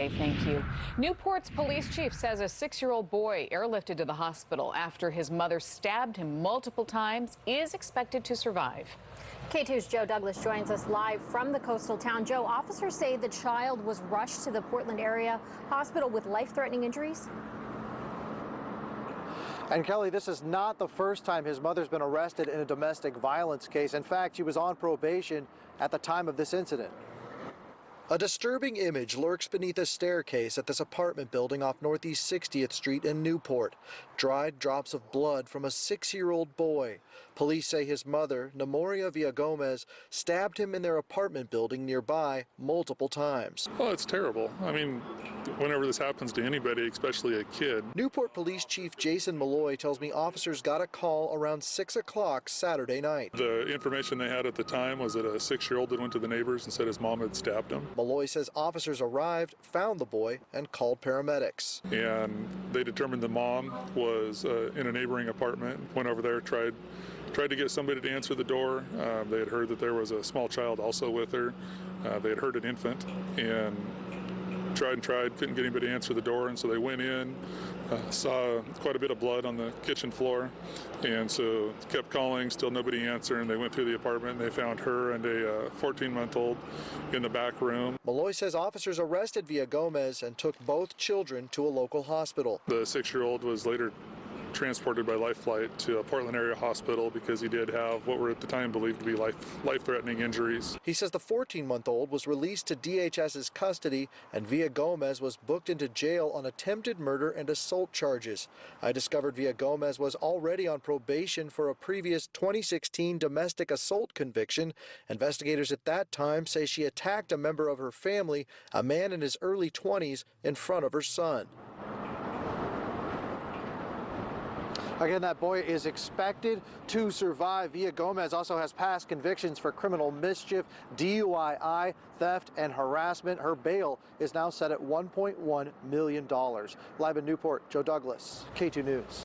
Thank you. Newport's police chief says a 6-year-old boy airlifted to the hospital after his mother stabbed him multiple times is expected to survive. K2's Joe Douglas joins us live from the coastal town. Joe, officers say the child was rushed to the Portland area hospital with life-threatening injuries. And Kelly, this is not the first time his mother's been arrested in a domestic violence case. In fact, she was on probation at the time of this incident. A disturbing image lurks beneath a staircase at this apartment building off Northeast 60th Street in Newport. Dried drops of blood from a 6-year-old boy. Police say his mother, Nemoria Villagomez, stabbed him in their apartment building nearby multiple times. Well, it's terrible. I mean, whenever this happens to anybody, especially a kid. Newport Police Chief Jason Malloy tells me officers got a call around 6 o'clock Saturday night. The information they had at the time was that a 6-year-old had went to the neighbors and said his mom had stabbed him. Malloy says officers arrived, found the boy, and called paramedics. And they determined the mom was in a neighboring apartment. Went over there, tried to get somebody to answer the door. They had heard that there was a small child also with her. They had heard an infant and tried, couldn't get anybody to answer the door, and so they went in, saw quite a bit of blood on the kitchen floor, and so kept calling, still nobody answered, and they went through the apartment and they found her and a 14-month-old in the back room. Malloy says officers arrested Villagomez and took both children to a local hospital. The 6-year-old was later transported by life flight to a Portland area hospital because he did have what were at the time believed to be life-threatening injuries. He says the 14-month-old was released to DHS's custody and Villagomez was booked into jail on attempted murder and assault charges. I discovered Villagomez was already on probation for a previous 2016 domestic assault conviction. Investigators at that time say she attacked a member of her family, a man in his early 20s, in front of her son. Again, that boy is expected to survive. Villagomez also has past convictions for criminal mischief, DUI, theft, and harassment. Her bail is now set at $1.1 million. Live in Newport, Joe Douglas, K2 News.